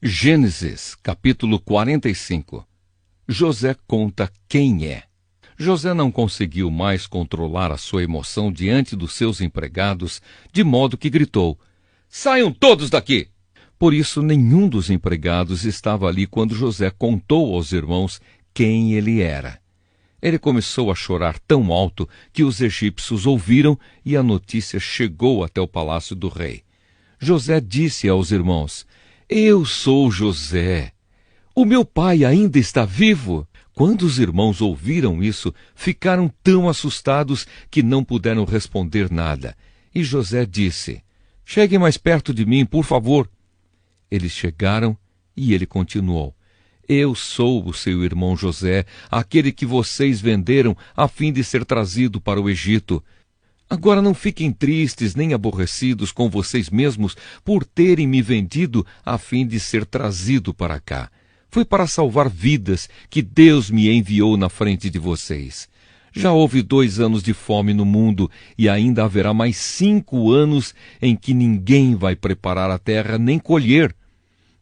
Gênesis, capítulo 45. José conta quem é. José não conseguiu mais controlar a sua emoção diante dos seus empregados, de modo que gritou: "Saiam todos daqui!" Por isso, nenhum dos empregados estava ali quando José contou aos irmãos quem ele era. Ele começou a chorar tão alto que os egípcios ouviram e a notícia chegou até o palácio do rei. José disse aos irmãos: "Eu sou José. O meu pai ainda está vivo." Quando os irmãos ouviram isso, ficaram tão assustados que não puderam responder nada. E José disse: "Cheguem mais perto de mim, por favor." Eles chegaram e ele continuou: "Eu sou o seu irmão José, aquele que vocês venderam a fim de ser trazido para o Egito. Agora não fiquem tristes nem aborrecidos com vocês mesmos por terem me vendido a fim de ser trazido para cá. Foi para salvar vidas que Deus me enviou na frente de vocês. Já houve 2 anos de fome no mundo e ainda haverá mais 5 anos em que ninguém vai preparar a terra nem colher.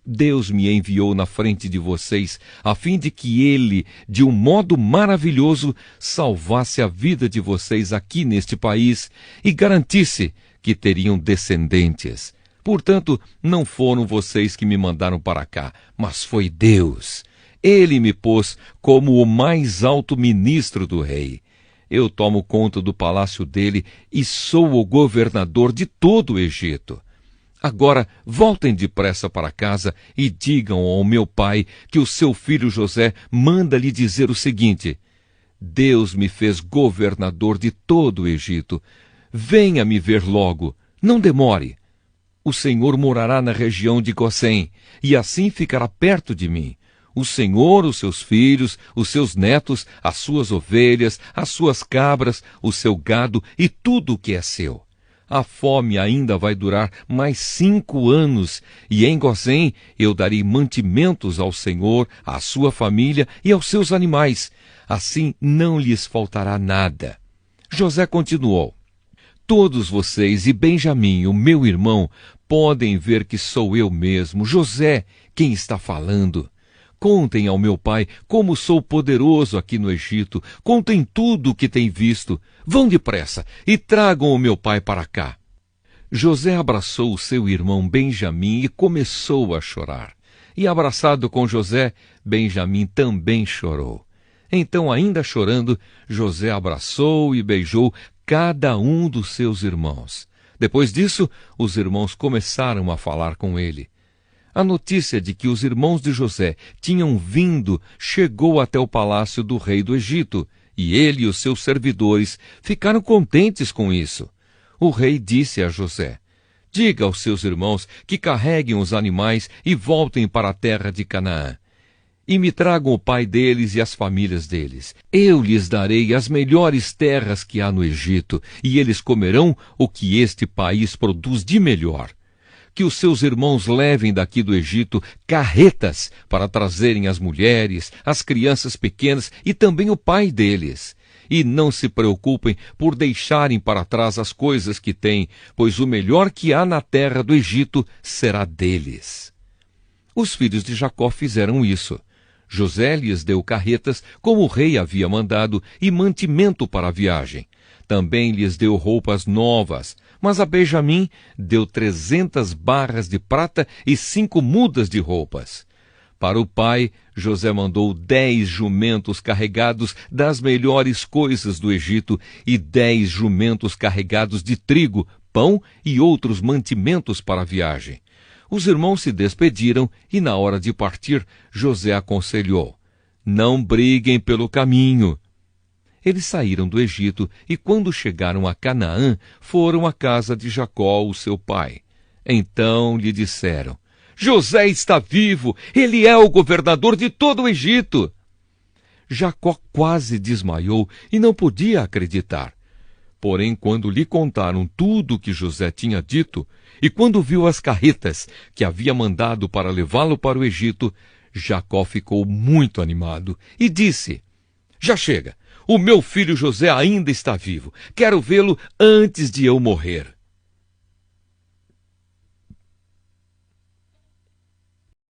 Deus me enviou na frente de vocês, a fim de que Ele, de um modo maravilhoso, salvasse a vida de vocês aqui neste país e garantisse que teriam descendentes. Portanto, não foram vocês que me mandaram para cá, mas foi Deus. Ele me pôs como o mais alto ministro do rei. Eu tomo conta do palácio dele e sou o governador de todo o Egito. Agora voltem depressa para casa e digam ao meu pai que o seu filho José manda lhe dizer o seguinte: Deus me fez governador de todo o Egito. Venha me ver logo, não demore. O Senhor morará na região de Gósen, e assim ficará perto de mim. O Senhor, os seus filhos, os seus netos, as suas ovelhas, as suas cabras, o seu gado e tudo o que é seu. A fome ainda vai durar mais 5 anos, e em Gósen eu darei mantimentos ao Senhor, à sua família e aos seus animais. Assim não lhes faltará nada." José continuou: "Todos vocês e Benjamim, o meu irmão, podem ver que sou eu mesmo, José, quem está falando. Contem ao meu pai como sou poderoso aqui no Egito. Contem tudo o que têm visto. Vão depressa e tragam o meu pai para cá." José abraçou o seu irmão Benjamim e começou a chorar. E abraçado com José, Benjamim também chorou. Então, ainda chorando, José abraçou e beijou cada um dos seus irmãos. Depois disso, os irmãos começaram a falar com ele. A notícia de que os irmãos de José tinham vindo chegou até o palácio do rei do Egito, e ele e os seus servidores ficaram contentes com isso. O rei disse a José: "Diga aos seus irmãos que carreguem os animais e voltem para a terra de Canaã. E me tragam o pai deles e as famílias deles. Eu lhes darei as melhores terras que há no Egito, e eles comerão o que este país produz de melhor. Que os seus irmãos levem daqui do Egito carretas para trazerem as mulheres, as crianças pequenas e também o pai deles. E não se preocupem por deixarem para trás as coisas que têm, pois o melhor que há na terra do Egito será deles." Os filhos de Jacó fizeram isso. José lhes deu carretas, como o rei havia mandado, e mantimento para a viagem. Também lhes deu roupas novas, mas a Benjamim deu 300 barras de prata e 5 mudas de roupas. Para o pai, José mandou 10 jumentos carregados das melhores coisas do Egito e 10 jumentos carregados de trigo, pão e outros mantimentos para a viagem. Os irmãos se despediram e, na hora de partir, José aconselhou: "Não briguem pelo caminho." Eles saíram do Egito e, quando chegaram a Canaã, foram à casa de Jacó, o seu pai. Então lhe disseram: "José está vivo, ele é o governador de todo o Egito." Jacó quase desmaiou e não podia acreditar. Porém, quando lhe contaram tudo o que José tinha dito, e quando viu as carretas que havia mandado para levá-lo para o Egito, Jacó ficou muito animado e disse: "Já chega, o meu filho José ainda está vivo. Quero vê-lo antes de eu morrer."